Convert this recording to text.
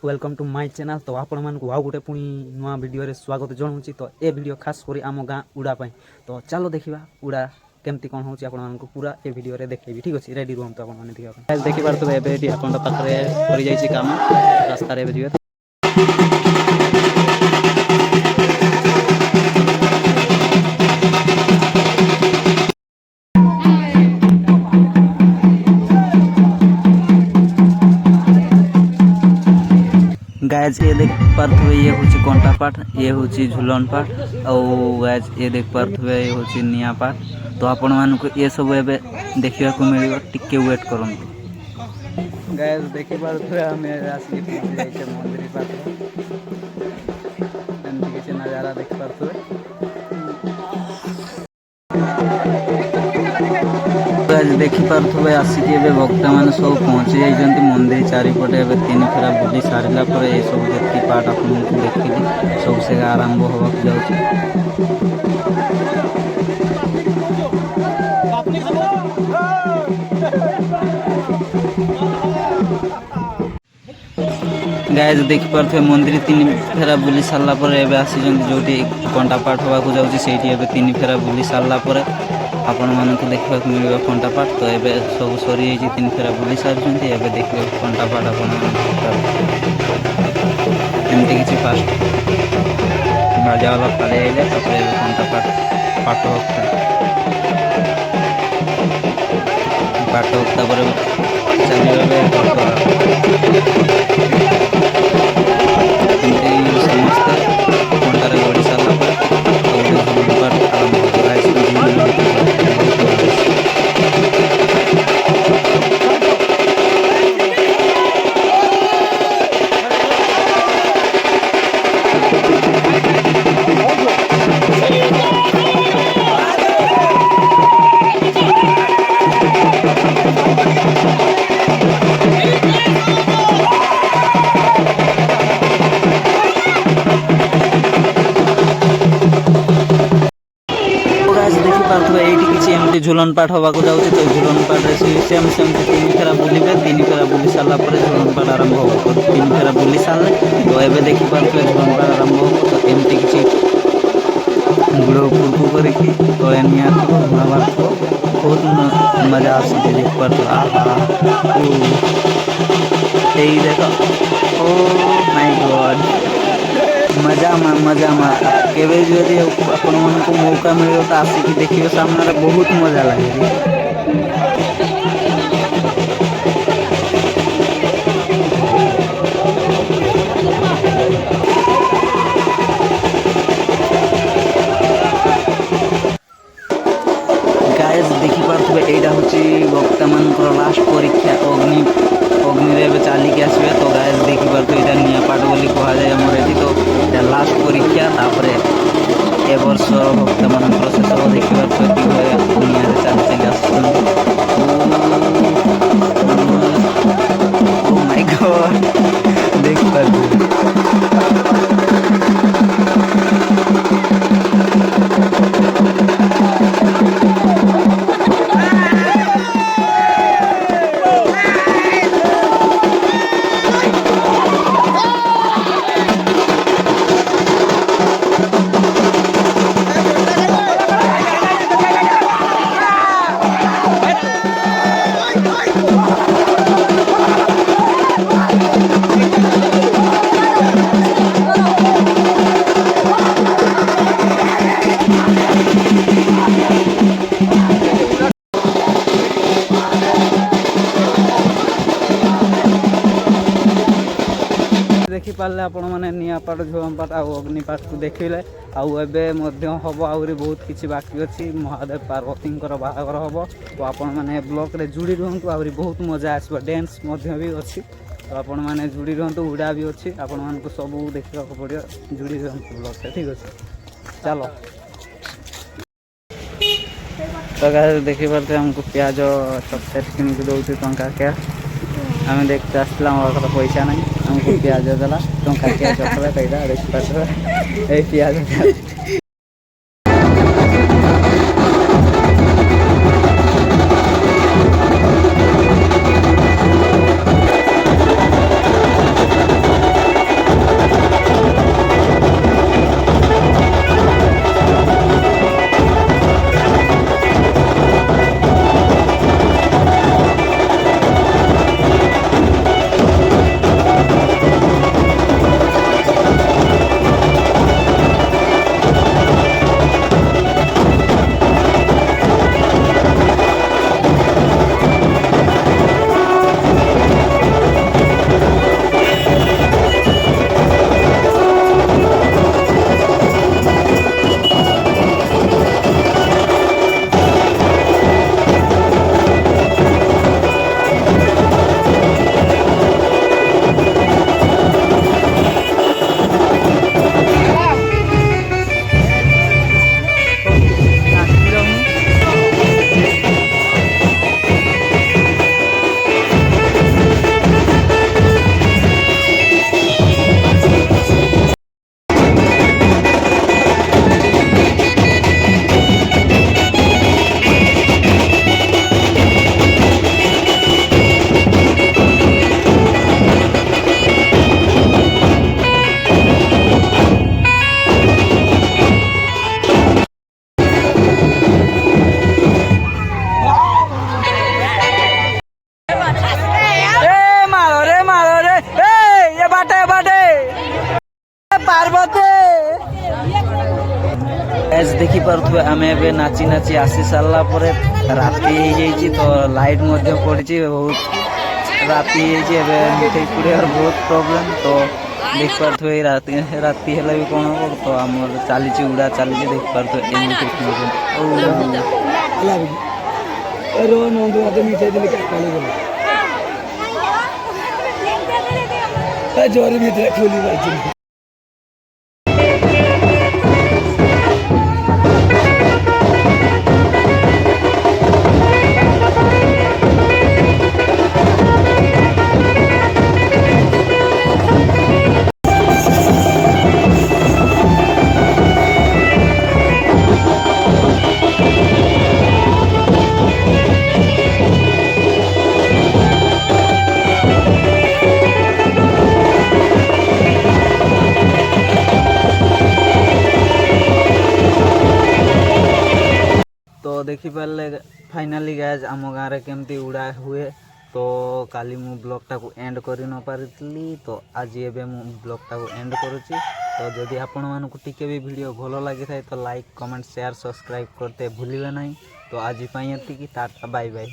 Welcome to my channel. तो आपण मानकु आउ गोटे पुणी नुआ वीडियो रे स्वागत जणाउछि। तो ए वीडियो खास करी आम गाँ उड़ा पई। तो चलो देखिबा उड़ा केमती कोन होछि आपण मानकु पूरा ए वीडियो रे देखैबी। ठीक अछि, रेडी रहम तो आपण माने देखिबा गाइस देखि पारतो एबे एटी आपण पाखरे करि जाइछि काम रास्ता रे एबे जिवे। गाइज ये देख पारे ये हूँ कंटा पाठ, ये हूँ झुलन पाठ और गाइज ये देख पारे ये हूँ निया पाठ। तो आपण मानक ये सब एबे देखा मिल टिके वेट करूँ। गाइज देखि पारे आम आसिक पहुँची जाइए मंदिर पाखे एमती किसी नजारा देखि पारे। देखि पारे आसिक भक्त मैंने सब पहुँची जाइए मंदिर चारिपटे एवं तीन फेरा बुली सारा पर ये सब जी पार्ट आपको देखिली सब से आरंभ होगा जाऊँ। गाइज देखि पारे मंदिर तीन फेरा बुली सारा पर एवं आसी जो कंटा पाठ होगा जाऊँगी से तीन फेरा बुली सारा पर आपण मानक देखा मिल कंटा पाठ। तो ये सब सरी तीन फेरा बुली सारी देखिए कंटा पाठ एमती किसी फास्ट मजा वाला पाले आइले कंटा पाठ पाठ पाठ चलिए समस्ते कंटार गड़ी सारा पाठ आरंभ झुलन पाठ होगा जाऊँगी। तो झुलन पाठ सेम सेम तीन फेरा बुलिबे, तीन फेरा बुली सारा झुलन पाठ आरंभ हो। तीन फेरा बुली सारे तो ये देखि पारे झुलन पाठ आरंभ हो। तो एमती किसी गुड़ पुरकु करके तले निया धुआ बार बहुत मजा आसे देख पार। यही देखो ओ माय गॉड मजा केवे जदि आपण मन को मौका मिले तो आसिक देखिए सामने बहुत मजा लगे। गाइस देखि पारे एटा हूँ भक्त मान लास्ट परीक्षा अग्नि अग्नि चलिकी आसवे। तो गाइस देखि पारे यहाँ निया पाठ बोली कहुए आमर ये। तो लास्ट परीक्षा तापर ए वर्ष भक्त मान शेष देखा कि निया चली चली आस माय गॉड देख देखि पारे आपण मैंने निया पाठ झुलन पाठ आउ अग्नि पाठ को देखिले। आउ एबे मध्य हम आहरी बहुत किसी बाकी अच्छी महादेव पार्वती बाहागर हम। तो आपण मैंने ब्लॉक रे जुड़ी रुहतु आहरी बहुत मजा आसो। डांस भी अच्छी तो आपण मैंने जुड़ी रुहतु उड़ा भी अच्छी आपण मान को सब देखा पड़ो जुड़ी रुहतु ब्लॉक से। ठीक अच्छे चलो। तो गाइस देखि पारे हमको प्याज चॉकलेट किन दौर टंका क्या आम देखते आसला पैसा ना हमको प्याज देला टंका क्या चॉकलेट यहाँ देखी पारे प्याज देखि पारुथबे आमे एबे नाची नाची आसी सारला परे राती हे जाईची तो लाइट मध्ये पड़ची बहुत राती हे जे एबे मिठे पुरे बहुत प्रॉब्लम तो देख पारुथबे राती राती हेला भी कोन हो तो हमर चालीची उड़ा चालीची देख पारुथबे एनी टेक्नोलॉजी रो नंदू आते मिठाई दिले क्या काले बोले जोरी मिठाई खोली बाजी तो देखी पारे फाइनाली गाइज आम गाँव में केमती उड़ा हुए तो काली मु ब्लॉगटा को एंड करि न पारितली तो आज एबे मु ब्लॉगटा को एंड करुची तो जदि आपण मानकु टिके भी वीडियो भलो लागि थाए तो लाइक कमेंट शेयर सब्सक्राइब करते भूलिबे नहीं तो आज पई एतिकी टाटा बाय बाय।